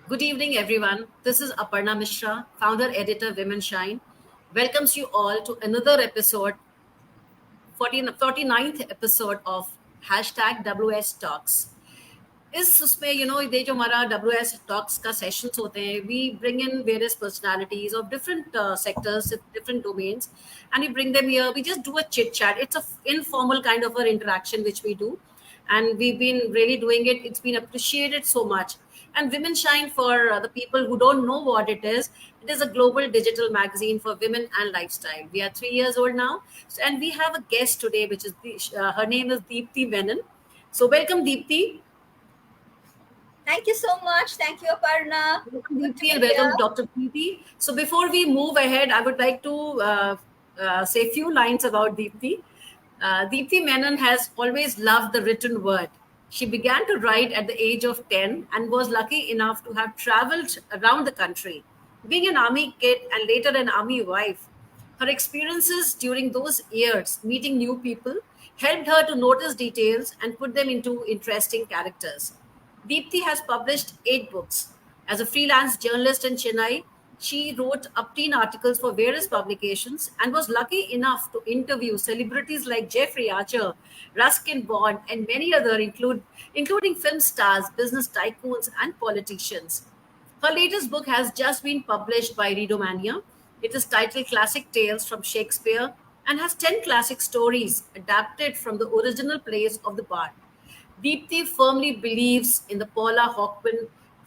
Good evening, everyone. This is Aparna Mishra, founder editor WomenShine. Welcomes you all to another episode, 49th episode of hashtag WS Talks. इसमें ये जो हमारा WS Talks का sessions होते हैं, we bring in various personalities of different sectors, different domains, and we bring them here. We just do a chit chat. It's a informal kind of an interaction which we do, and we've been really doing it. It's been appreciated so much. And Women Shine, for the people who don't know what it is a global digital magazine for women and lifestyle. We are 3 years old now, and we have a guest today, which is her name is Deepti Menon. So welcome, Deepti. Thank you so much. Thank you, Aparna. Welcome, Good to Deepti, be and here. welcome, Dr. Preeti. So, before we move ahead, I would like to say a few lines about Deepti. Deepti Menon has always loved the written word. She began to write at the age of 10 and was lucky enough to have traveled around the country. Being an army kid and later an army wife, her experiences during those years, meeting new people, helped her to notice details and put them into interesting characters. Deepti has published 8 books. As a freelance journalist in Chennai, she wrote umpteen articles for various publications and was lucky enough to interview celebrities like Jeffrey Archer, Ruskin Bond, and many other, including film stars, business tycoons, and politicians. Her latest book has just been published by Readomania. It is titled Classic Tales from Shakespeare and has 10 classic stories adapted from the original plays of the Bard. Deepti firmly believes in the Paula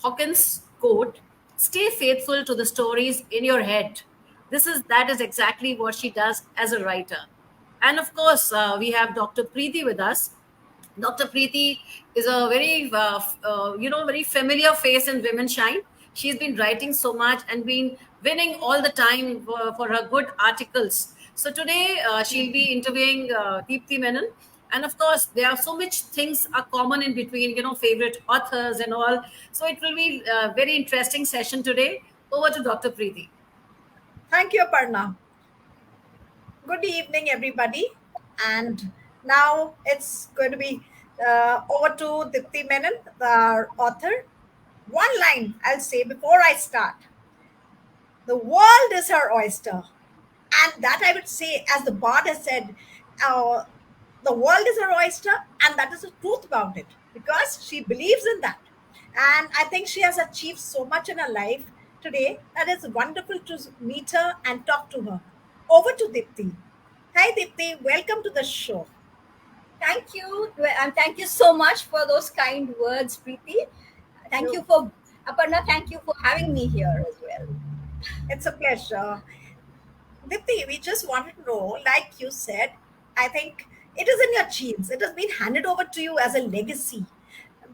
Hawkins quote, "Stay faithful to the stories in your head." That is exactly what she does as a writer. And of course, we have Dr. Preeti with us. Dr. Preeti is a very familiar face in Women Shine. She's been writing so much and been winning all the time for her good articles. So today she'll be interviewing Deepti Menon. And of course, there are so much things are common in between, favorite authors and all. So it will be a very interesting session today. Over to Dr. Preeti. Thank you, Aparna. Good evening, everybody. And now it's going to be over to Deepti Menon, the author. One line I'll say before I start: the world is her oyster. And that I would say, as the bard has said, uh, the world is her oyster, and that is the truth about it because she believes in that. And I think she has achieved so much in her life today that it's wonderful to meet her and talk to her. Over to Dipti. Hi, Dipti. Welcome to the show. Thank you. And thank you so much for those kind words, Preeti. Thank you for, Aparna, thank you for having me here as well. It's a pleasure. Dipti, we just wanted to know, like you said, I think it is in your genes. It has been handed over to you as a legacy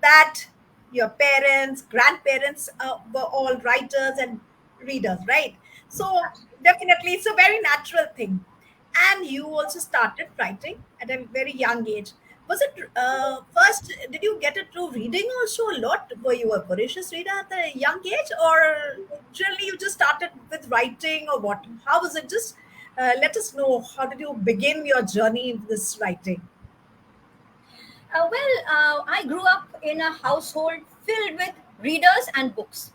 that your parents, grandparents were all writers and readers, right? So definitely it's a very natural thing. And you also started writing at a very young age. Was it first, did you get it through reading also a lot? Were you a voracious reader at a young age, or generally you just started with writing, or what? How was it? Just let us know, how did you begin your journey in this writing? I grew up in a household filled with readers and books.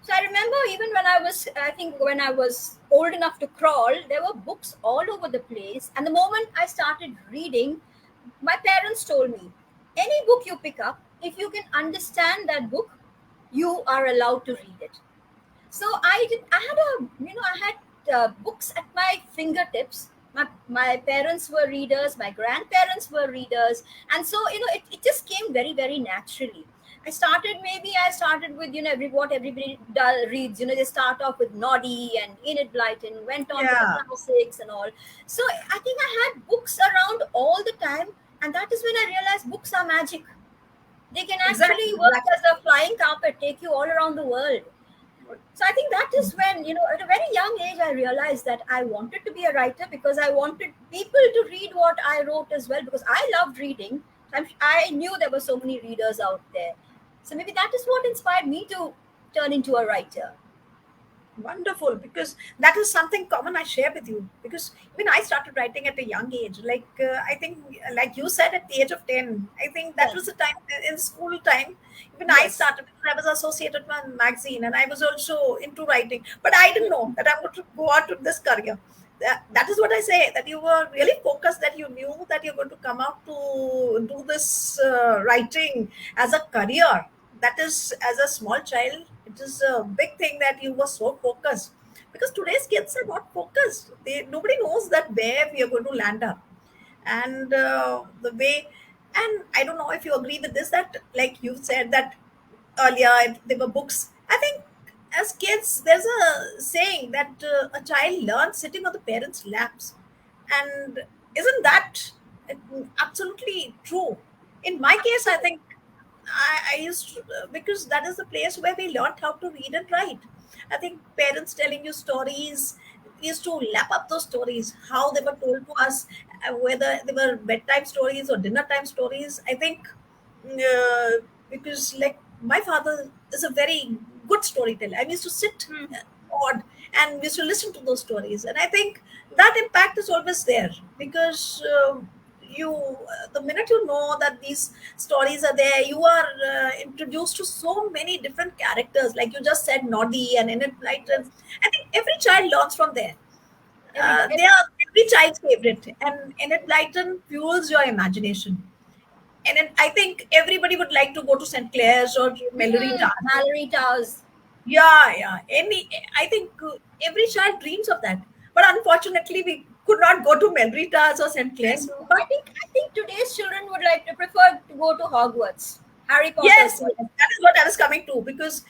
So I remember even I think when I was old enough to crawl, there were books all over the place. And the moment I started reading, my parents told me, any book you pick up, if you can understand that book, you are allowed to read it. So I had books at my fingertips. My parents were readers, my grandparents were readers, and so it just came very, very naturally. I started with what everybody reads. They start off with Noddy and Enid Blyton, went on to the Yeah, classics and all. So I think I had books around all the time, and that is when I realized books are magic. They can exactly, actually work exactly. as a flying carpet, take you all around the world. So I think that is when, at a very young age, I realized that I wanted to be a writer because I wanted people to read what I wrote as well, because I loved reading. I knew there were so many readers out there. So maybe that is what inspired me to turn into a writer. Wonderful, because that is something common I share with you. Because even I started writing at a young age. Like I think, like you said, at the age of 10. I think that Yes, was the time in school time. Even I yes. started. Because I was associated with a magazine, and I was also into writing. But I didn't know that I'm going to go out to this career. That is what I say. That you were really focused. That you knew that you're going to come out to do this writing as a career. That is, as a small child, it is a big thing that you were so focused, because today's kids are not focused. Nobody knows that where we are going to land up. And the way, and I don't know if you agree with this, that like you said that earlier, there were books. I think as kids there's a saying that a child learns sitting on the parents' laps. And isn't that absolutely true? In my case, I think I used to, because that is the place where we learned how to read and write. I think parents telling you stories, we used to lap up those stories, how they were told to us, whether they were bedtime stories or dinner time stories. I think because like my father is a very good storyteller. I used to sit Hmm. odd and we used to listen to those stories, and I think that impact is always there, because you the minute you know that these stories are there, you are introduced to so many different characters, like you just said, Noddy and Enid Blyton. Yes. I think every child learns from there. Everybody. They are every child's favorite, and Enid Blyton fuels your imagination. And then I think everybody would like to go to St. Clair's or Mallory Tower. Mallory Towers. Yeah, yeah. I think every child dreams of that. But unfortunately, we could not go to Mallory Towers or St. I Clair's. know. But I think today's children would like to prefer to go to Hogwarts, Harry Potter yes, school. yes, that is what I was coming to, because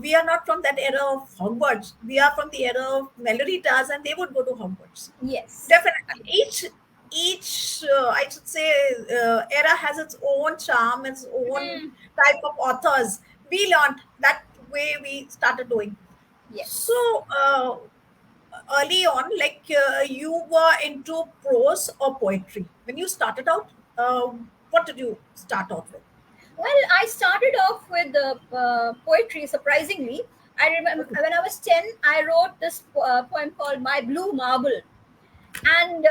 we are not from that era of Hogwarts. We are from the era of Mallory Towers, and they would go to Hogwarts. Yes. Definitely, each I should say era has its own charm, its own Hmm. type of authors. We learned that way. We started doing Yes. so early on. Like you were into prose or poetry when you started out. What did you start out with? Well, I started off with poetry. Surprisingly, I remember Okay, when I was 10, I wrote this poem called "My Blue Marble." And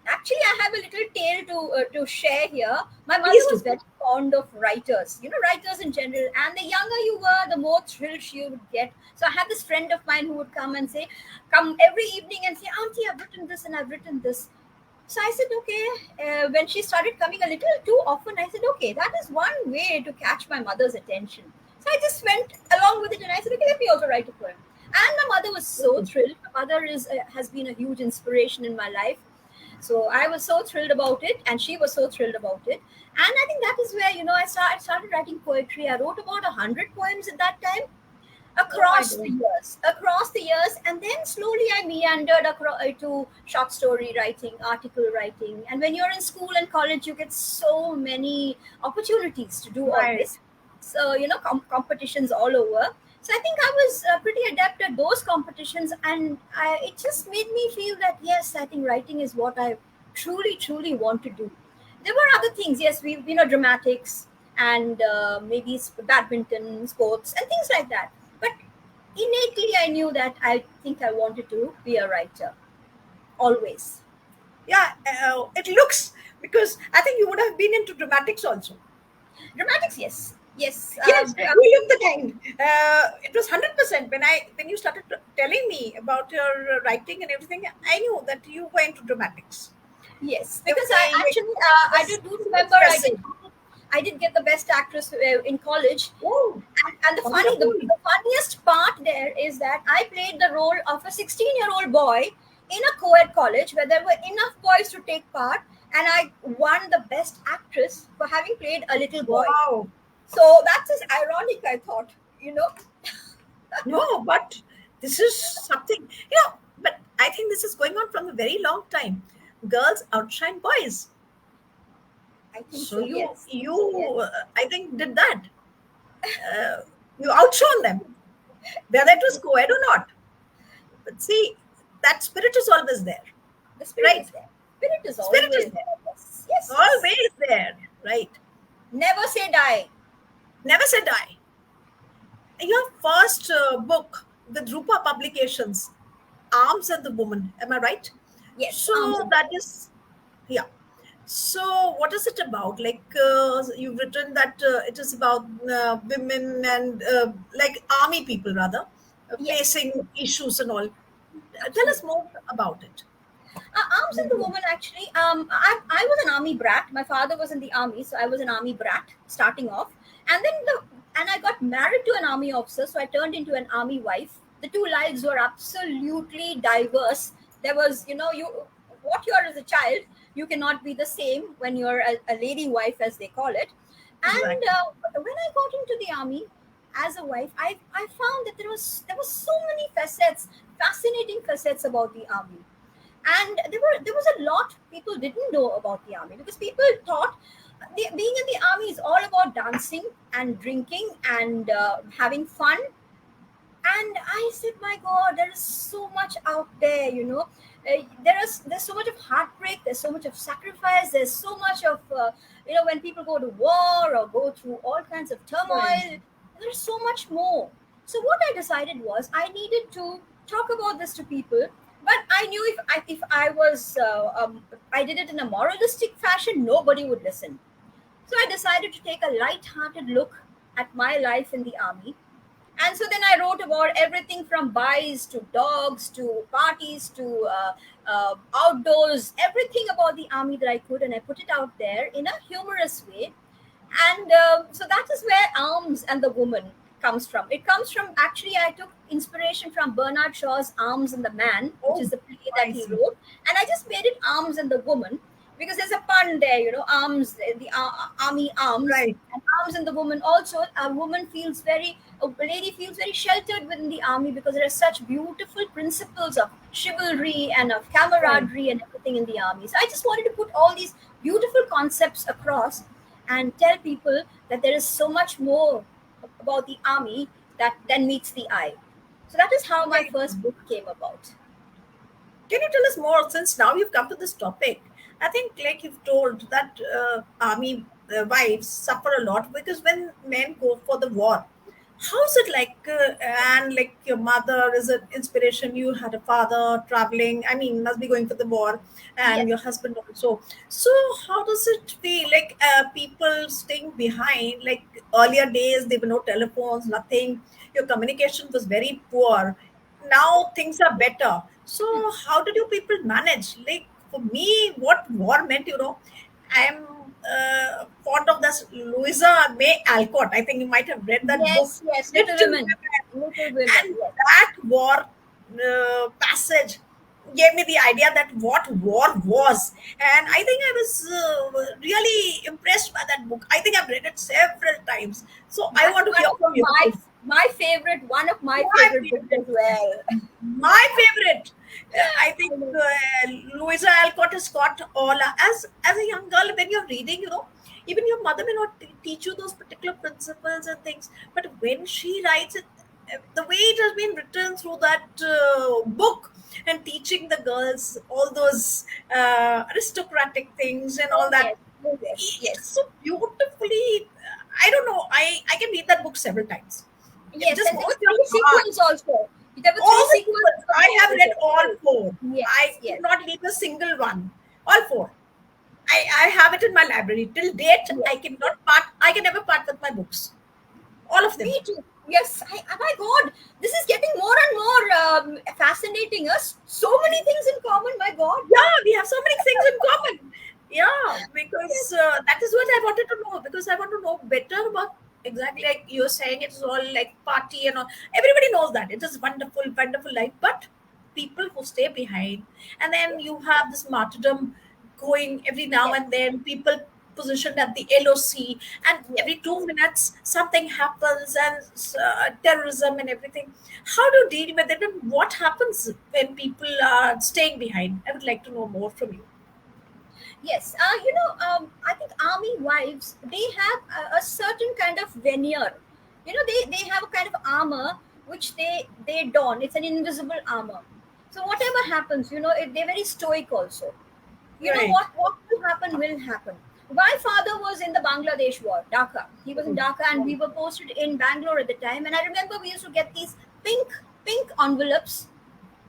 actually, I have a little tale to share here. My mother please was do. very fond of writers, writers in general. And the younger you were, the more thrill she would get. So I had this friend of mine who would come every evening and say, "Auntie, I've written this and I've written this." So I said, okay. When she started coming a little too often, I said, okay, that is one way to catch my mother's attention. So I just went along with it and I said, okay, let me also write a poem. And my mother was so Okay. thrilled. My mother has been a huge inspiration in my life. So I was so thrilled about it, and she was so thrilled about it. And I think that is where I started writing poetry. I wrote about 100 poems at that time, Oh my across the God. years across the years and then slowly I meandered across to short story writing, article writing. And when you're in school and college, you get so many opportunities to do all Right. this. So competitions all over. So I think I was pretty adept at those competitions, and it just made me feel that yes, I think writing is what I truly want to do. There were other things, yes, we dramatics, and maybe badminton, sports, and things like that. But innately, I knew that I think I wanted to be a writer always. Yeah, it looks, because I think you would have been into dramatics also. Dramatics, yes, yes. Yes, you look the kind. It was 100% when you started telling me about your writing and everything. I knew that you were into dramatics. Yes, The because way I you actually I express, do so remember expressive. I did get the best actress in college. Oh, And wonderful! the funniest part there is that I played the role of a 16-year-old boy in a co-ed college where there were enough boys to take part, and I won the best actress for having played a little boy. Wow. So that's just ironic, I thought. No, but this is something, but I think this is going on from a very long time. Girls outshine boys. I think So so. you, Yes. Yes. you, I think, did that. Uh, you outshone them, whether it was co-ed or not. But see, that spirit is always there, The spirit right? is there. Spirit is Spirit is always there, there. Yes. Yes. Yes. always there, right? Never say die. Never say die. Your first book. with Rupa Publications, Arms and the Woman. Am I right? Yes, arms So and that is, yeah. So what is it about? Like you've written that it is about women and like army people rather yes, facing issues and all. Tell us absolutely. more about it. Arms and the woman, actually. I was an army brat. My father was in the army, so I was an army brat starting off. And then I got married to an army officer, so I turned into an army wife. The two lives were absolutely diverse. There was, you what you are as a child, you cannot be the same when you're a lady wife, as they call it. And Exactly. when I got into the army as a wife, I found that there was so many facets, fascinating facets about the army. And there was a lot people didn't know about the army, because people thought being in the army is all about dancing and drinking and having fun. And I said, my God, there is so much out there, there's so much of heartbreak, there's so much of sacrifice, there's so much of when people go to war or go through all kinds of Right. turmoil, there's so much more. So what I decided was I needed to talk about this to people. But I knew if I did it in a moralistic fashion, nobody would listen. So I decided to take a light-hearted look at my life in the army. And so then I wrote about everything from buys to dogs to parties to outdoors, everything about the army that I could, and I put it out there in a humorous way. And so that is where Arms and the Woman comes from. It comes from, actually, I took inspiration from Bernard Shaw's Arms and the Man, which is Oh, the play I that he see. wrote, and I just made it Arms and the Woman, because there's a pun there, arms, the army arms, Right. and Arms and the Woman. Also, a lady feels very sheltered within the army, because there are such beautiful principles of chivalry and of Right. camaraderie and everything in the army. So I just wanted to put all these beautiful concepts across and tell people that there is so much more about the army that then meets the eye. So that is how my Right. first book came about. Can you tell us more, since now you've come to this topic? I think, like you've told, that army wives suffer a lot because when men go for the war, how's it like? And like your mother is an inspiration. You had a father traveling. I mean, must be going for the war, and Yes, your husband also. So, how does it feel like people staying behind? Like earlier days, there were no telephones, nothing. Your communication was very poor. Now things are better. So how did you people manage? Like for me, what war meant, I'm fond of this Louisa May Alcott. I think you might have read that book, yes, Little Little Women, Women. Little Women. And Yes, that war passage gave me the idea that what war was. And I think I was really impressed by that book. I think I've read it several times. So I that's want to hear from you. one of my My favorite books favorite. as well. My favorite. I think I know. Louisa Alcott has got all. As a young girl, when you're reading, even your mother may not teach you those particular principles and things, but when she writes it, the way it has been written through that book and teaching the girls all those aristocratic things and all Oh that, yes, oh yes, it's yes, so beautifully. I don't know. I can read that book several times. It yes. just And there goes were to your three heart. sequels also. There were three All the sequels sequels. to the I book have read as all well. four. I Yes, could yes, not leave a single one. All four. I have it in my library. Till date, yes. I can never part with my books. All of them. Me too. Yes. Oh my God, this is getting more and more fascinating. Us so many things in common. My God. Yeah, we have so many things in common. Yeah, because Yes. that is what I wanted to know. Because I want to know better about exactly like you're saying. It's all like party and all. Everybody knows that it is wonderful, wonderful life. But people who stay behind, and then Yes. you have this martyrdom going every now Yes. and then. People positioned at the LOC, and Yes. every 2 minutes something happens, and terrorism and everything. How do you deal with it, and what happens when people are staying behind? I would like to know more from you. Yes, I think army wives, they have a certain kind of veneer. They have a kind of armor which they don. It's an invisible armor. So whatever happens, they're very stoic also. Right. What will happen will happen. My father was in the Bangladesh war, Dhaka. He was in Oh, Dhaka, and oh, we were posted in Bangalore at the time. And I remember we used to get these pink pink envelopes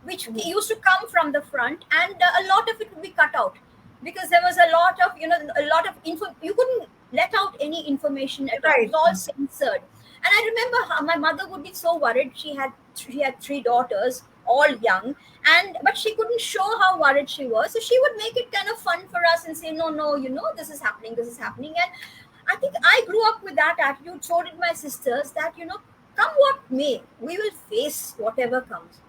which used to come from the front, and a lot of it would be cut out because there was a lot of a lot of info. You couldn't let out any information at all. It Right. was all censored. And I remember how my mother would be so worried. She had three daughters, all young, and but she couldn't show how worried she was. So she would make it kind of fun for us and say, no, no, this is happening, this is happening. And I think I grew up with that attitude. So did my sisters. That come what may, we will face whatever comes.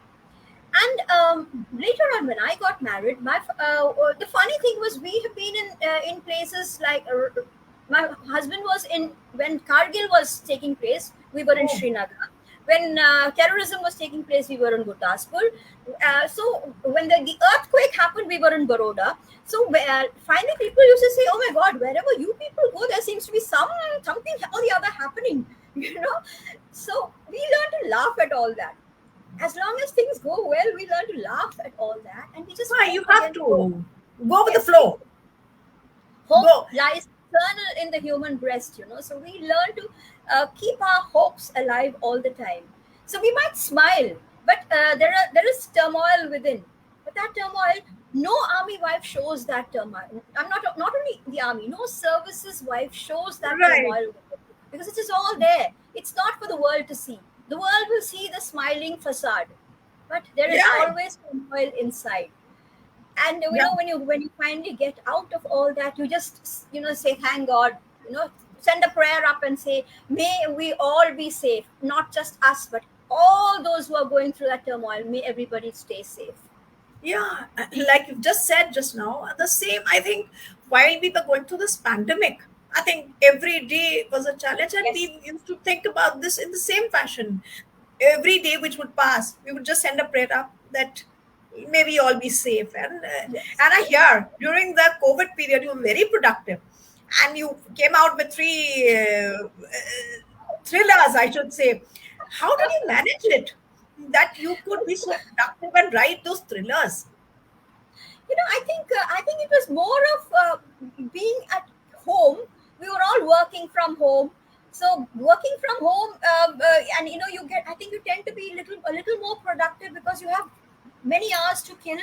And later on, when I got married, the funny thing was we have been in places like my husband was in when Kargil was taking place. We were in Oh, Srinagar. When terrorism was taking place, we were in Gurdaspur. So when the earthquake happened, we were in Baroda. So finally, people used to say, "Oh my God, wherever you people go, there seems to be something or the other happening." You know. So we learned to laugh at all that. As long as things go well, we learn to laugh at all that, and we just why you hope have against hope. to go with the Yes, flow. hope Go. lies eternal in the human breast. So we learn to keep our hopes alive all the time. So we might smile, but there is turmoil within. But that turmoil, no army wife shows that turmoil. I'm not only the army, no services wife shows that Right. turmoil within, because it is all there. It's not for the world to see. The world will see the smiling facade, but there is Yeah. always turmoil inside. And Yeah. when you finally get out of all that, you just say thank God. Send a prayer up and say, may we all be safe, not just us, but all those who are going through that turmoil. May everybody stay safe. Yeah, like you just said just now, the same. I think while we were going through this pandemic, I think every day was a challenge, and Yes. we used to think about this in the same fashion. Every day which would pass, we would just send a prayer up that maybe all be safe. Yes. And I hear during the COVID period, you were very productive, and you came out with three thrillers, I should say. How did you manage it? That you could be so productive and write those thrillers. I think it was more of being at home. We were all working from home. So working from home, and you get. I think you tend to be a little more productive because you have many hours to kill.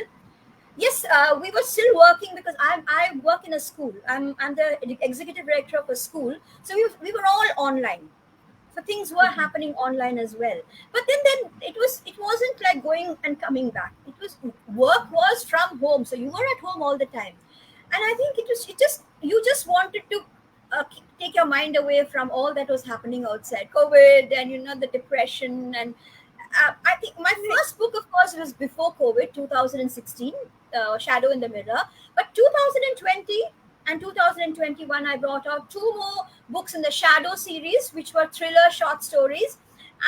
Yes, we were still working because I work in a school. I'm the executive director of a school. So we were all online. So things were happening online as well. But then it wasn't like going and coming back. Work was from home. So you were at home all the time. And I think you just wanted to take your mind away from all that was happening outside COVID and the depression. And I think my first book, of course, was before COVID, 2016, Shadow in the Mirror. But 2020 and 2021, I brought out two more books in the Shadow series, which were thriller short stories.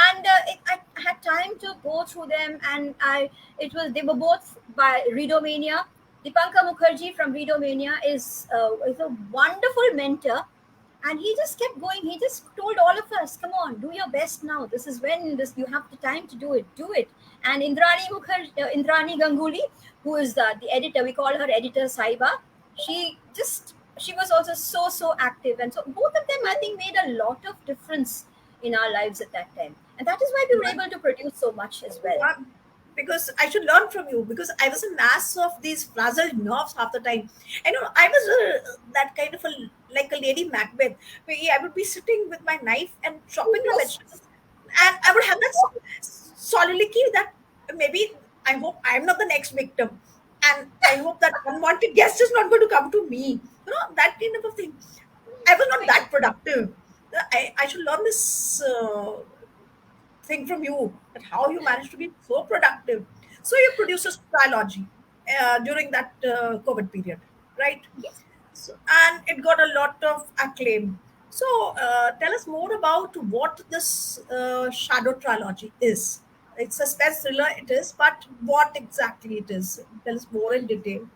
And I had time to go through them, and they were both by Readomania. Dipankar Mukherjee from Readomania is a wonderful mentor, and he just kept going. He just told all of us, come on, do your best now. This is when you have the time to do it. And Indrani Ganguly, who is the editor, we call her editor Saiba. She was also so active, and so both of them, I think, made a lot of difference in our lives at that time, and that is why we were able to produce so much as well. Uh, because I should learn from you, because I was a mass of these frazzled nerves half the time. I know I was that kind of like a lady Macbeth, where I would be sitting with my knife and chopping the Yes. vegetables, and I would have that soliloquy that maybe I hope I'm not the next victim, and I hope that unwanted guest is not going to come to me. That kind of a thing. I was not that productive. I should learn this thing from you, that how you managed to be so productive. So you produced a trilogy during that COVID period, right? Yes. So, and it got a lot of acclaim. So tell us more about what this Shadow trilogy is. It's a suspense thriller, it is, but what exactly it is? Tell us more in detail.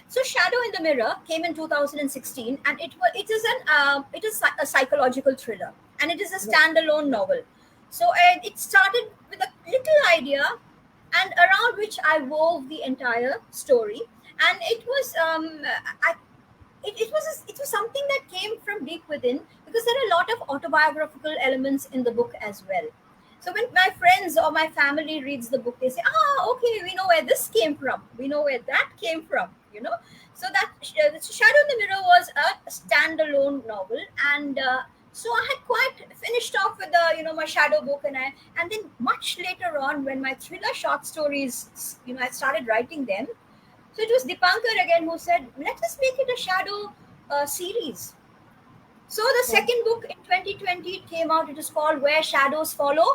So Shadow in the Mirror came in 2016, and it is a psychological thriller, and it is a standalone novel. So it started with a little idea, and around which I wove the entire story. And it was something that came from deep within, because there are a lot of autobiographical elements in the book as well. So when my friends or my family reads the book, they say, "Ah, okay, we know where this came from. We know where that came from." So that Shadow in the Mirror was a standalone novel, and so I had quite finished off with the my shadow book, and then much later on, when my thriller short stories, I started writing them. So it was Dipankar again who said, "Let us make it a shadow series." So the Oh, second book in 2020 it came out. It is called Where Shadows Follow,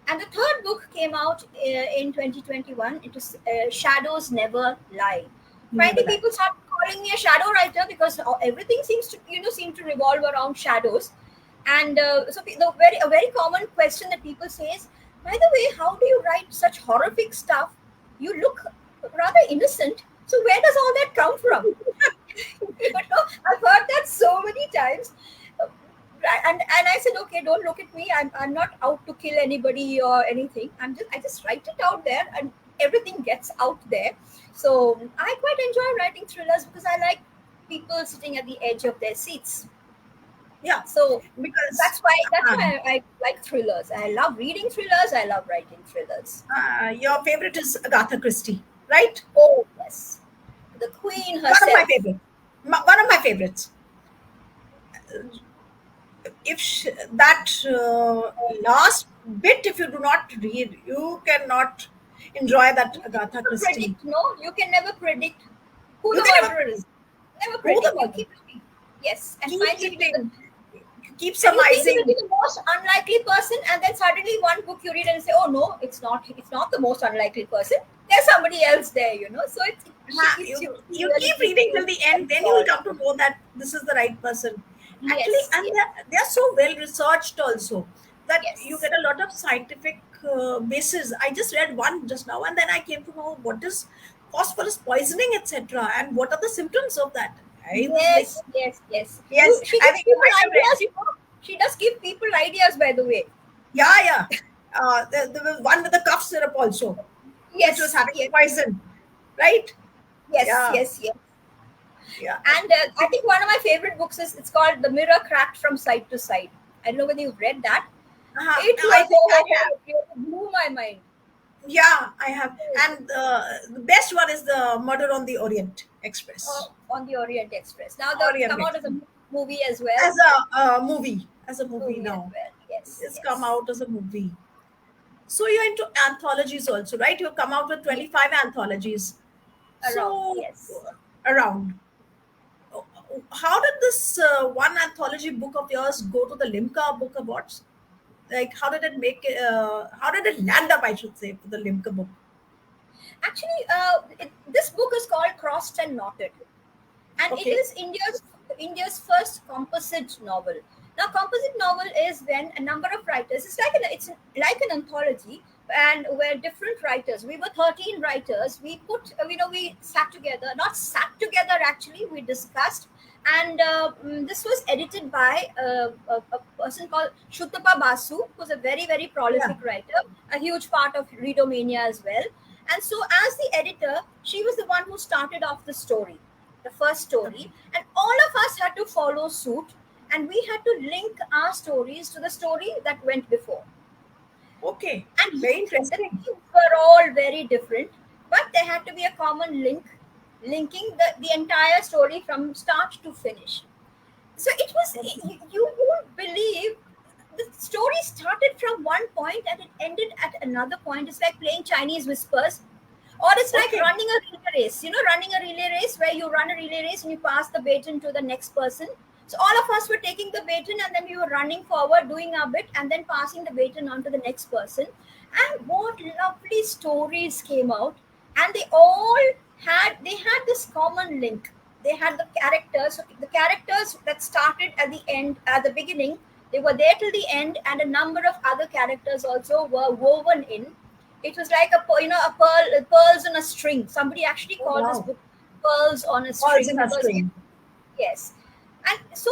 and the third book came out in 2021. It was Shadows Never Lie. never Finally, that. people started calling me a shadow writer because everything seem to revolve around shadows. And so a very common question that people say is, by the way, how do you write such horrific stuff? You look rather innocent. So where does all that come from? I've heard that so many times. And I said, okay, don't look at me. I'm not out to kill anybody or anything. I just write it out there, and everything gets out there. So I quite enjoy writing thrillers because I like people sitting at the edge of their seats. Yeah, So because that's why I like thrillers. I love reading thrillers. I love writing thrillers. your favorite is Agatha Christie, right? Oh yes, the queen One of my herself. favorites. One of my favorites. If that last bit, if you do not read, you cannot enjoy that You can Agatha never Christie. predict. No, you can never predict who You the can never murderer is. Never who the predict. You mother. keep looking. Yes, and Keep finally it will. looking, keep And you think it will surmising. be the most unlikely person, and then suddenly one book you read and say, "Oh no, it's not. It's not the most unlikely person. There's somebody else there." So she keeps you You really keep keeps reading you till the end, then you will come to enthralled. know that this is the right person. Actually, Yes, and yes, they're so well researched also that you yes. get a lot of scientific basis. I just read one just now, and then I came to know what is phosphorus poisoning, etc., and what are the symptoms of that. I was like, Yes, yes, yes. yes, She I gives think you people might have read. ideas. She does give people ideas, by the way. Yeah, yeah. There was one with the cough syrup also, which was Yes, having yes, poison, right? yes, Yeah, yes, yes. yeah. And I think one of my favorite books is it's called The Mirror Cracked from Side to Side. I don't know whether you've read that. It I was think I have. it really blew my mind. Yeah, I have. And the best one is the Murder on the Orient Express. On the Orient Express. Now the Orient come out as a Express. movie as well. As a movie Movie as now. well. Yes, It's come yes. out as a movie. So you're into anthologies also, right? You've come out with Yes. 25 anthologies. Around. So Yes. around. How did this one anthology book of yours go to the Limca Book Awards? Like, how did it how did it land up, I should say, for the Limca book? Actually, this book is called Crossed and Knotted, and it Okay. is India's first composite novel. Now, composite novel is when a number of writers. It's like an anthology, and where different writers. We were 13 writers. We sat together. Not sat together actually. We discussed, and this was edited by a person called Shuttapa Basu, who's a very Yeah. prolific writer, a huge part of Readomania as well. And so, as the editor, she was the one who started off the first story, Okay. and all of us had to follow suit, and we had to link our stories to the story that went before. Okay. And Very yet, the interesting. themes were all very different, but there had to be a common link, linking the entire story from start to finish. So it was, Okay. you won't believe, the story started from one point and it ended at another point. It's like playing Chinese whispers, or it's like Okay. running a relay race. Running a relay race where you run a relay race and you pass the baton to the next person. So all of us were taking the baton and then we were running forward, doing our bit, and then passing the baton on to the next person. And what lovely stories came out, and they had this common link. They had the characters. So the characters that started at the end, at the beginning, they were there till the end, and a number of other characters also were woven in. It was like pearls on a string. Somebody actually Oh, called this wow. book "Pearls on a Falls String" in a because stream. yes, and so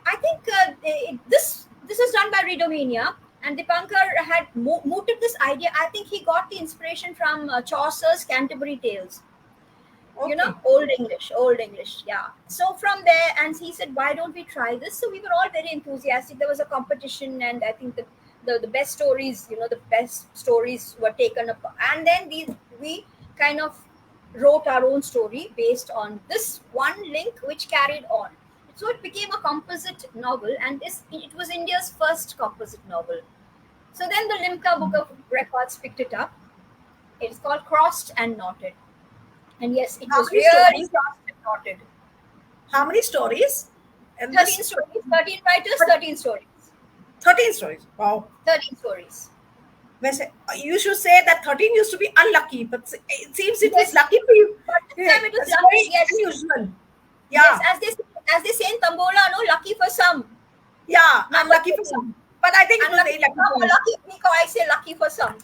I think this is done by Readomania, and Dipankar had mooted this idea. I think he got the inspiration from Chaucer's Canterbury Tales. Okay. Old English, yeah. So from there, and he said, why don't we try this? So we were all very enthusiastic. There was a competition, and I think the best stories, the best stories were taken up, and then we kind of wrote our own story based on this one link, which carried on. So it became a composite novel, and it was India's first composite novel. So then the Limca Book of Records picked it up. It's called Crossed and Knotted. And yes, it How was many really stories? crossed and knotted. How many stories? In 13 this stories, 13 writers, 13 stories. 13 stories. Wow. 13 stories. You should say that 13 used to be unlucky, but it seems it was Yes, lucky for you. but this Yeah, time it was it's lucky, very yes. unusual. Yes, Yeah, as they say in Tambola, no, lucky for some. yeah, Not unlucky for lucky. some. But I think it was Unlucky very for lucky some, for or you. lucky, because I say lucky for some.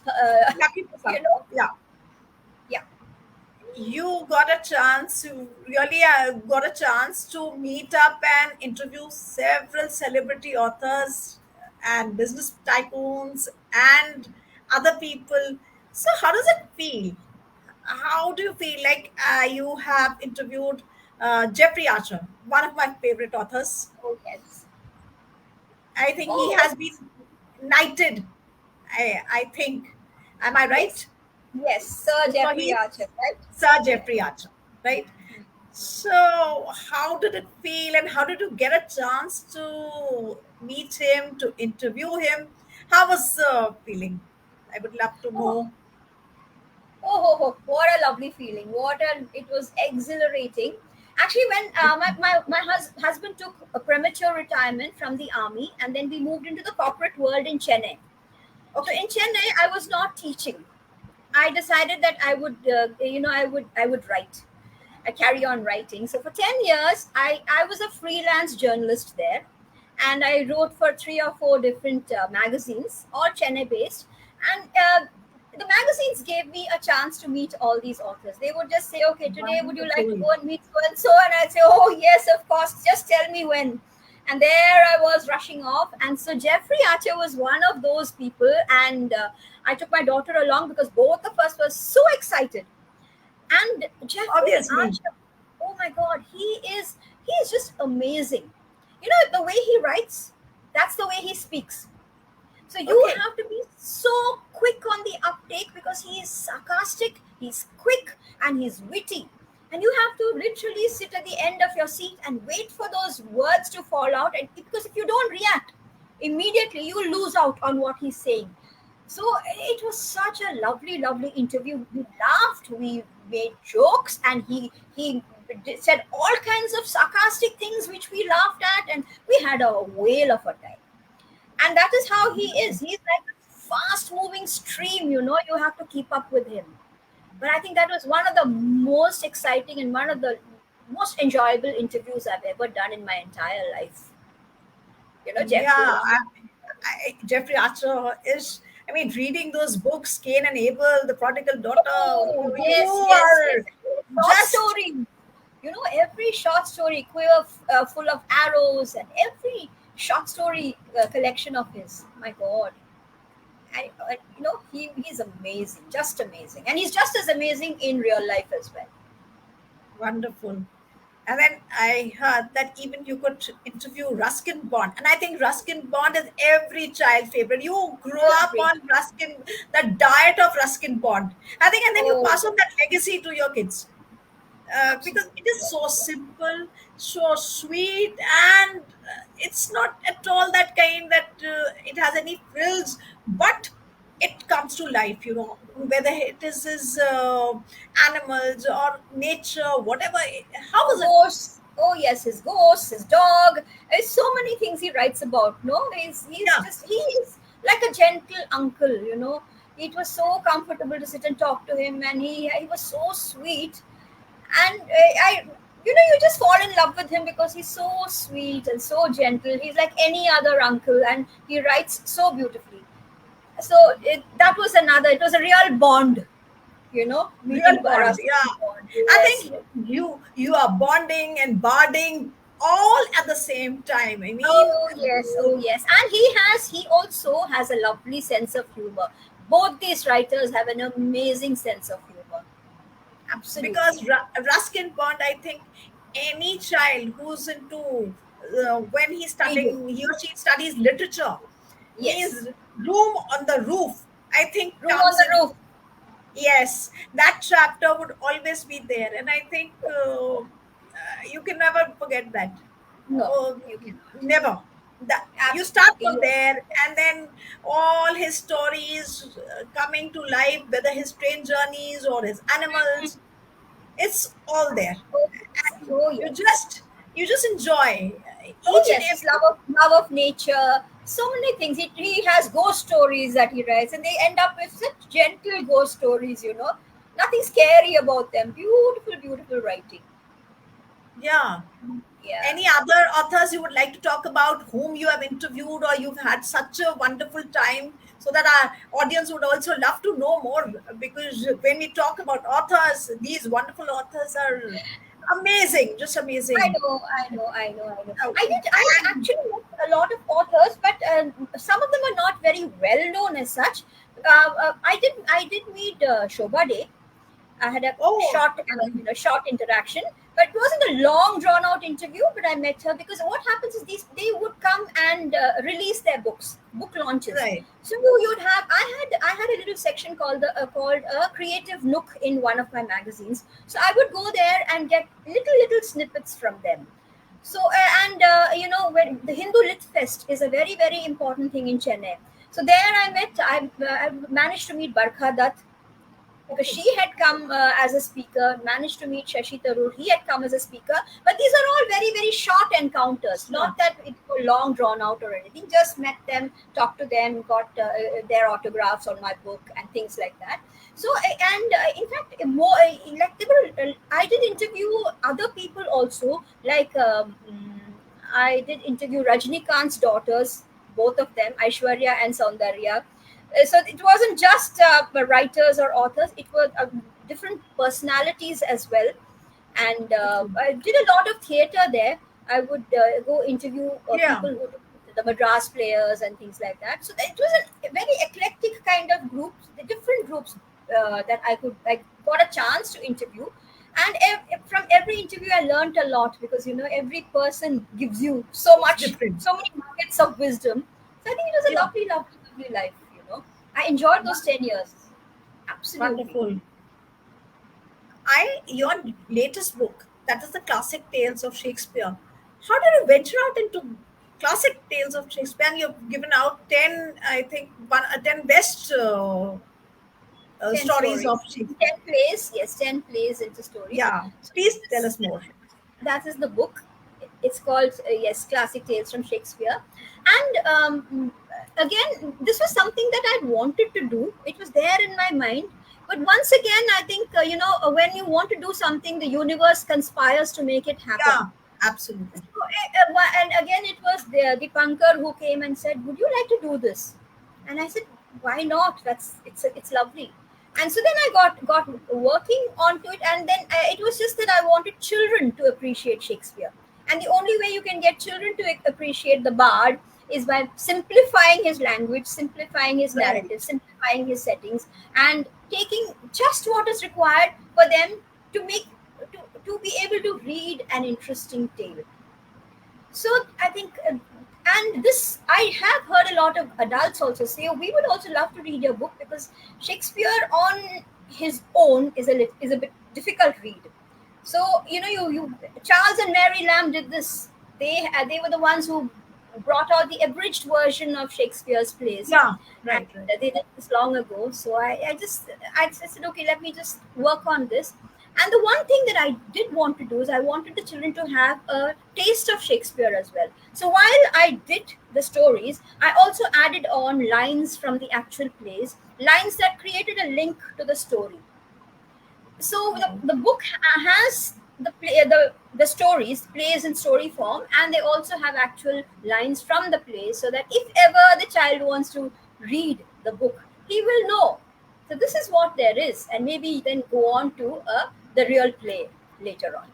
Lucky for some. You know? Yeah. Yeah. You got a chance to really got a chance to meet up and interview several celebrity authors and business tycoons and other people. So how does it feel? How do you feel like you have interviewed Jeffrey Archer, one of my favorite authors? Oh, yes. I think he Oh, has been knighted. I think. Am I yes. right? Yes, Sir So Jeffrey he's Archer, right? Sir Jeffrey Archer, right? So, how did it feel, and how did you get a chance to meet him, to interview him? How was the feeling? I would love to Oh, know. what a lovely feeling. It was exhilarating. Actually, when my husband took a premature retirement from the army, and then we moved into the corporate world in Chennai. So Okay, in Chennai, I was not teaching. I decided that I would write. I carry on writing. So for 10 years, I was a freelance journalist there, and I wrote for 3 or 4 different magazines, all Chennai based. And the magazines gave me a chance to meet all these authors. They would just say, "Okay, today would you like to wonderful. go and meet so and so?" And I'd say, "Oh yes, of course. Just tell me when." And there I was rushing off. And so Jeffrey Archer was one of those people, and I took my daughter along because both of us were so excited. And Jeffrey Obviously. Archer, oh my God, he is just amazing. You know, the way he writes, that's the way he speaks. So you Okay. have to be so quick on the uptake because he is sarcastic, he's quick, and he's witty. And you have to literally sit at the end of your seat and wait for those words to fall out. And because if you don't react immediately, you will lose out on what he's saying. So it was such a lovely, lovely interview. We laughed, we made jokes, and said all kinds of sarcastic things which we laughed at, and we had a whale of a time. And that is how he is. He's like a fast moving stream, you have to keep up with him. But I think that was one of the most exciting and one of the most enjoyable interviews I've ever done in my entire life. Jeffrey. Yeah, Jeffrey Archer is. I mean, reading those books, Cain and Abel, The Prodigal Daughter. Oh, You yes, yes, yes. are Short just story. Every short story queer, full of arrows, and every short story collection of his. My God. He's amazing, just amazing. And he's just as amazing in real life as well. wonderful. And then I heard that even you could interview Ruskin Bond. And I think Ruskin Bond is every child's favorite. You grew up Every. on Ruskin, the diet of Ruskin Bond. I think, and then you Oh, pass on that legacy to your kids. Because absolutely. it is so simple, so sweet, and it's not at all that kind that it has any frills, but it comes to life, whether it is animals or nature, whatever. How is it? Ghosts. Oh yes, his ghosts, his dog. There's so many things he writes about. No, Yeah, he is like a gentle uncle. It was so comfortable to sit and talk to him, and he was so sweet. And you just fall in love with him because he's so sweet and so gentle. He's like any other uncle, and he writes so beautifully. So it was a real bond, real meeting bond. Ruskin Yeah, Bond. I Yes, think yes. you are bonding and barding all at the same time. I mean, Oh yes, oh yes. And he also has a lovely sense of humor. Both these writers have an amazing sense of humor. Absolutely. because Ruskin Bond, I think any child who's into when he's Reading. studying, he or she studies literature, Yes. means room on the roof, I think Room on comes the in. roof. Yes, that chapter would always be there, and I think you can never forget that. No, Oh, you cannot. never. That you start Absolutely. from Yes. there, and then all his stories coming to life, whether his train journeys or his animals, it's all there, Oh yes. and Oh you yes. just you just enjoy Oh each and yes. His every. love of nature. So many things. He has ghost stories that he writes, and they end up with such gentle ghost stories. Nothing scary about them. Beautiful, beautiful writing. Yeah. Yeah. Any other authors you would like to talk about, whom you have interviewed or you've had such a wonderful time, so that our audience would also love to know more? Because when we talk about authors, these wonderful authors are amazing, just I amazing. know, I know, I know, I know. Uh, I and actually met a lot of authors, but some of them are not very well known as such. I did meet Shobha Day. I had a oh, short interaction, but it wasn't a long, drawn out interview. But I met her because what happens is they would come and release their books, book launches. right, So you'd have I had a little section called a creative nook in one of my magazines. So I would go there and get little snippets from them. So and when the Hindu Lit Fest is a very very important thing in Chennai. So there I managed to meet Barkha Dutt because okay, she had come as a speaker, managed to meet Shashi Tharoor. He had come as a speaker, but these are all very, very short encounters. sure, Not that it was long drawn out or anything. Just met them, talked to them, got their autographs on my book and things like that. So, and in fact, more like they were. I did interview other people also. Like I did interview Rajnikant's daughters, both of them, Aishwarya and Saundarya. So it wasn't just writers or authors; it was different personalities as well. And okay, I did a lot of theater there. I would go interview yeah, people who do the Madras players and things like that. So it was a very eclectic kind of groups, the different groups that I got a chance to interview. And from every interview, I learned a lot because every person gives you so it's much, different. so many nuggets of wisdom. So I think it was a Yeah, lovely, lovely, lovely life. I enjoyed those 10 years. Absolutely. wonderful. Your latest book, that is the classic tales of Shakespeare. How did you venture out into classic tales of Shakespeare? And you've given out 10, I think, 10 best 10 stories of stories. Shakespeare. 10 plays. Yes, 10 plays into stories. Yeah, So please tell us more. that is the book. It's called, yes, Classic Tales from Shakespeare. And again, this was something that I wanted to do. It was there in my mind. But once again, I think, when you want to do something, the universe conspires to make it happen. Yeah, absolutely. So, and again, it was the punker who came and said, "Would you like to do this?" And I said, "Why not? It's lovely." And so then I got working onto it, and then it was just that I wanted children to appreciate Shakespeare, and the only way you can get children to appreciate the bard is by simplifying his language, simplifying his Right. narrative, simplifying his settings, and taking just what is required for them to make to be able to read an interesting tale. So I think, and this I have heard a lot of adults also say, "Oh, we would also love to read your book because Shakespeare on his own is a bit difficult read." So you Charles and Mary Lamb did this. They were the ones who brought out the abridged version of Shakespeare's plays, Yeah, and right, right. they did this long ago. So I just said, okay, let me just work on this. And the one thing that I did want to do is I wanted the children to have a taste of Shakespeare as well. So while I did the stories, I also added on lines from the actual plays, lines that created a link to the story. So the book has the stories plays in story form, and they also have actual lines from the play, so that if ever the child wants to read the book, he will know. So this is what there is, and maybe then go on to the real play later on.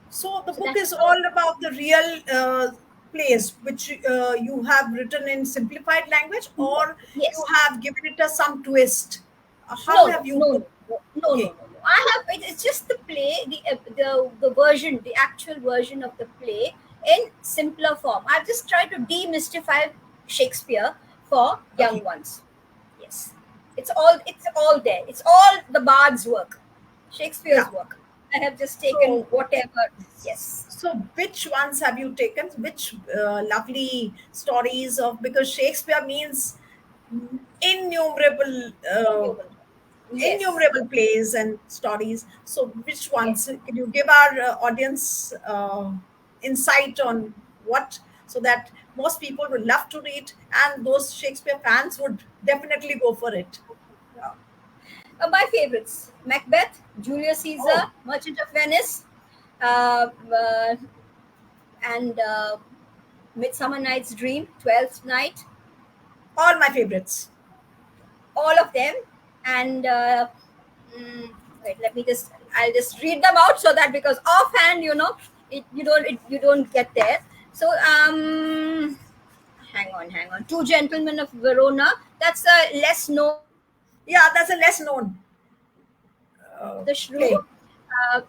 So the So book that's is how. all about the real plays which you have written in simplified language, or you Yes. have given it a some twist. How No, no, have you? no, no, no, no, no, Okay, no. I have it's just the play, the version, the actual version of the play in simpler form. I've just tried to demystify Shakespeare for young Okay. ones. Yes, it's all there. It's all the bard's work, Yeah. Shakespeare's work. I have just taken So, whatever. Yes, so which ones have you taken? Which lovely stories of, because Shakespeare means innumerable, innumerable. Yes, innumerable plays and stories. So which ones yes. can you give our audience insight on what, so that most people would love to read and those Shakespeare fans would definitely go for it. Yeah. My favorites: Macbeth, Julius Caesar, Oh, Merchant of Venice, uh, uh, and Midsummer Night's Dream, Twelfth Night, all my favorites. all of them. And mm, wait, let me just, I'll just read them out so that, because offhand, you don't get there. So hang on. Two Gentlemen of Verona. That's a less known Yeah, that's a less known The Shrew, play.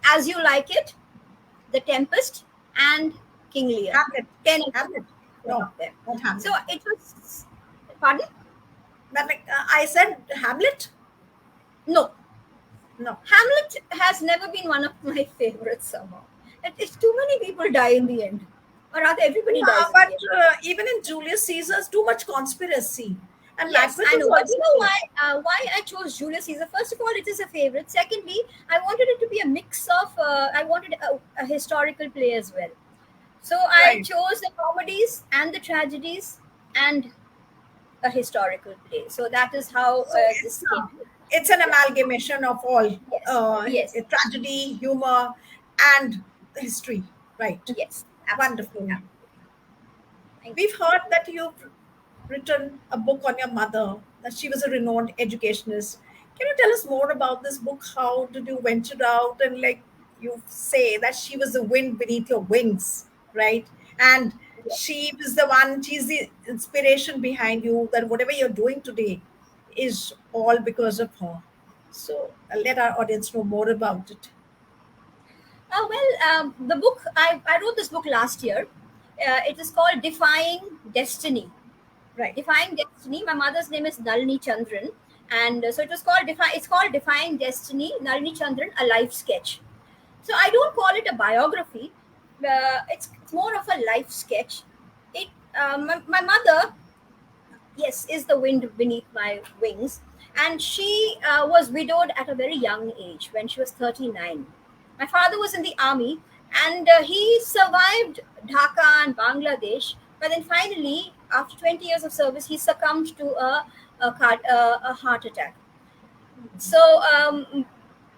As You Like It, The Tempest, and King Lear. Hamlet. 10 of them. Hamlet. 10 No, of them. not So Hamlet. it was, pardon? But like I said, Hamlet. No, No. Hamlet has never been one of my favorites somehow. It's too many people die in the end, or rather, everybody Yeah, dies in the but end. even in Julius Caesar's, too much conspiracy, and Yes, Macbeth I is know, but you know also. why I chose Julius Caesar? First of all, it is a favorite. Secondly, I wanted it to be a mix of. I wanted a historical play as well. So I Right. chose the comedies and the tragedies and a historical play. So that is how So this came. it's an Yeah. amalgamation of all Yes. Yes. tragedy, humor, and history. Right. Yes. Absolutely. Wonderful. Thank you. We've heard that you've written a book on your mother, that she was a renowned educationist. Can you tell us more about this book? How did you venture out? And like you say that she was the wind beneath your wings, right? And Yeah. she was the one, she's the inspiration behind you, that whatever you're doing today is all because of her. So let our audience know more about it. The book I wrote this book last year. It is called Defying Destiny. Right. Defying Destiny. My mother's name is Nalini Chandran, and so it was called It's called Defying Destiny. Nalini Chandran, a life sketch. So I don't call it a biography. It's more of a life sketch. My mother, yes, is the wind beneath my wings, and she was widowed at a very young age when she was 39. My father was in the army, and he survived Dhaka and Bangladesh, but then finally, after 20 years of service, he succumbed to a heart attack. So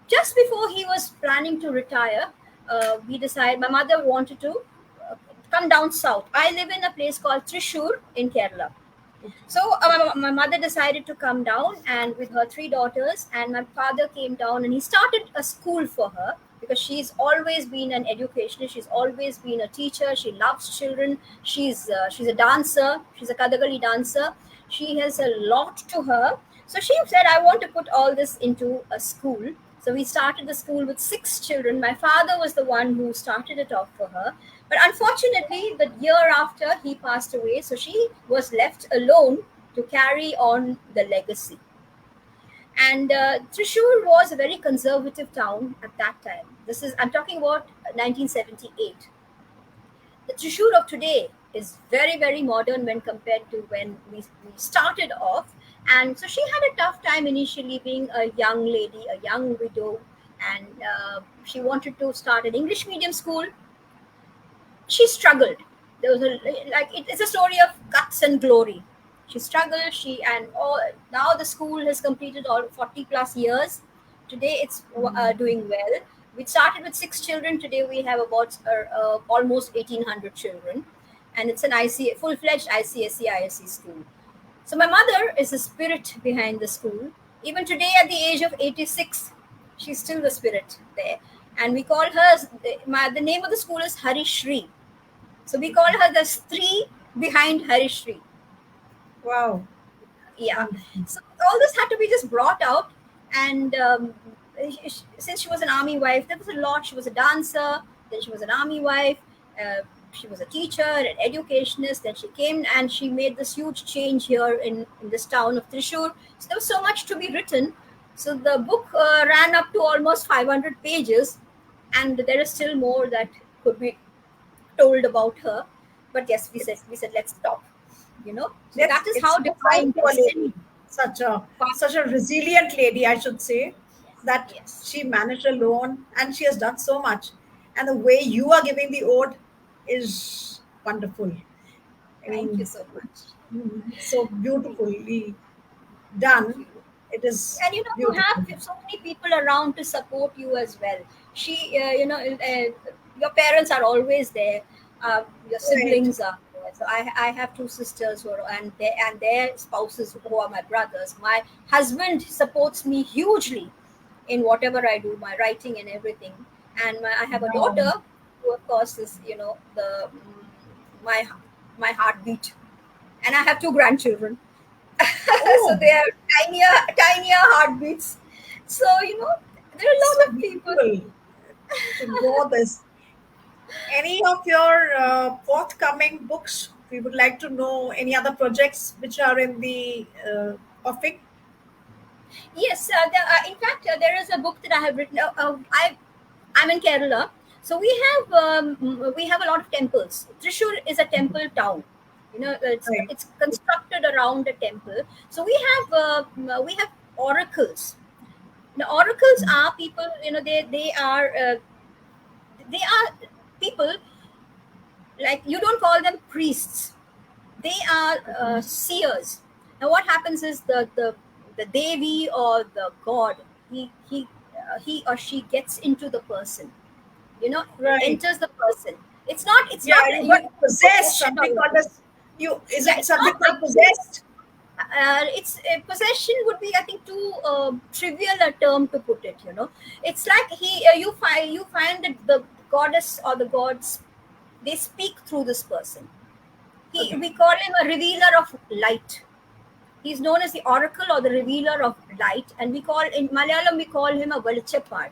just before he was planning to retire, we decided, my mother wanted to uh, come down south. I live in a place called Trishur in Kerala. So my mother decided to come down, and with her three daughters, and my father came down and he started a school for her, because she's always been an educationist. She's always been a teacher. She loves children. She's a dancer. She's a Kathakali dancer. She has a lot to her. So she said, I want to put all this into a school. So we started the school with 6 children. My father was the one who started it off for her. But unfortunately, the year after, he passed away. So she was left alone to carry on the legacy. And Trishur was a very conservative town at that time. I'm talking about 1978. The Trishur of today is very, very modern when compared to when we started off. And so she had a tough time initially, being a young lady, a young widow, and she wanted to start an English medium school. She struggled. There was it's a story of guts and glory. She struggled. Now the school has completed all 40 plus years. Today it's doing well. We started with 6 children. Today we have about almost 1,800 children, and it's an full-fledged ICSE ISC school. So my mother is the spirit behind the school. Even today, at the age of 86, she's still the spirit there. And we call her, the name of the school is Hari Shri. So we call her the Stree behind Hari Shri. Wow. Yeah. Wonderful. So all this had to be just brought out. And since she was an army wife, there was a lot. She was a dancer, then she was an army wife. she was a teacher, an educationist. Then she came and she made this huge change here in this town of Thrissur. So there was so much to be written. So the book ran up to almost 500 pages, and there is still more that could be told about her. But yes, we said let's stop. So that is It's how so kind divine to a destiny. lady, such a resilient lady, I should say, that Yes. she managed alone and she has done so much. And the way you are giving the ode is wonderful. I Thank you mean, so much. so beautifully Thank done. you. It is And you beautiful. have so many people around to support you as well. She your parents are always there. Your Right. siblings are there. So I have two sisters and their spouses who are my brothers. My husband supports me hugely in whatever I do, my writing and everything. And I have a Wow. daughter who of course is the my my heartbeat. And I have two grandchildren. So Oh, they are tinier heartbeats. So there are a so lot of people. beautiful to know this. Any of your forthcoming books? We would like to know any other projects which are in the offing. Yes, in fact, there is a book that I have written. I'm in Kerala, so we have a lot of temples. Thrissur is a temple town. Right. It's constructed around a temple. So we have oracles. Now, oracles are people. They are people, like, you don't call them priests. They are seers. Now what happens is the devi or the god, he or she gets into the person, Right. enters the person. It's not Yeah, you you got possessed. possession Something or called as you. Is yeah, it it's not something called like you. possessed? It's possession would be, I think, too trivial a term to put it. It's like you find that the goddess or the gods, they speak through this person. Okay. We call him a revealer of light. He's known as the oracle or the revealer of light, and in Malayalam we call him a Valichapad.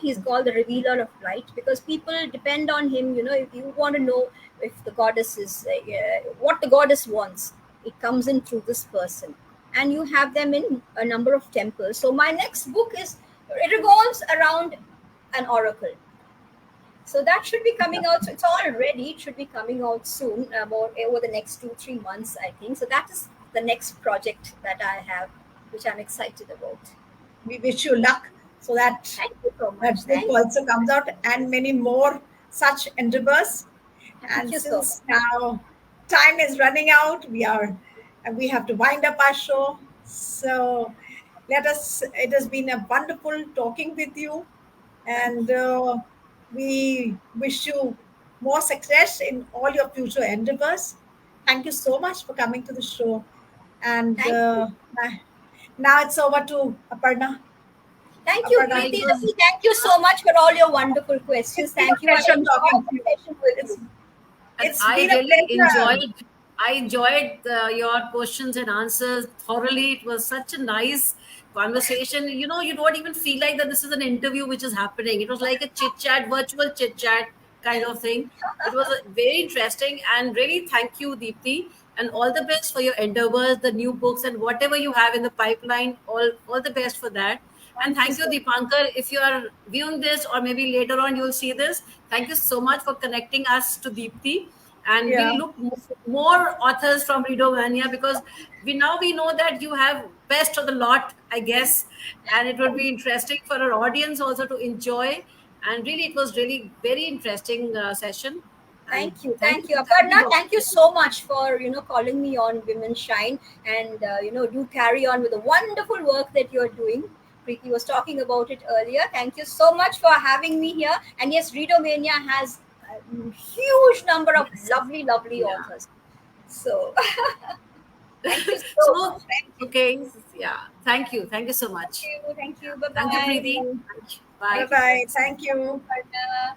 He's called the revealer of light because people depend on him. If you want to know if the goddess is what the goddess wants, it comes in through this person, and you have them in a number of temples. So my next book it revolves around an oracle. So that should be coming out. So it's all ready. It should be coming out soon, more over the next 2-3 months, I think. So that is the next project that I have, which I'm excited about. We wish you luck so that Thank you so that much. book Thank you. also comes out and many more such endeavors. Thank And you so since much. now time is running out, we have to wind up our show. So let us. It has been a wonderful talking with you, Thank and you. we wish you more success in all your future endeavors. Thank you so much for coming to the show. And Thank you. now it's over to Aparna. Thank you, Aparna, It Preeti. please. was Thank you so much for all your wonderful questions. It's been a Thank you. I pleasure talking enjoyed to the you. session with It's you. and it's I been a really pleasure. enjoyed your questions and answers thoroughly. It was such a nice conversation. You don't even feel like that this is an interview which is happening. It was like a chit chat, virtual chit chat kind of thing. It was very interesting, and really thank you, Deepti, and all the best for your endeavors, the new books, and whatever you have in the pipeline. All the best for that. And Thank you thank you, so Deepankar. If you are viewing this, or maybe later on you'll see this, thank you so much for connecting us to Deepti. And yeah. we'll look more authors from Redomania, because we know that you have best of the lot, I guess. And it would be interesting for our audience also to enjoy. And really, it was really very interesting session. And Thank you. thank Thank you, you. thank you Aparna, for thank you so much for, calling me on WomenShine, and, do carry on with the wonderful work that you're doing. Preeti was talking about it earlier. Thank you so much for having me here. And yes, Redomania has a huge number of yes, lovely, lovely yeah. authors. So thank you so So, much. Thank you. okay, yeah, thank you so Thank much. you. Thank Yeah, you. Bye thank you, bye. Preeti. Bye Bye. Thank you so bye. much. Thank you. Aparna.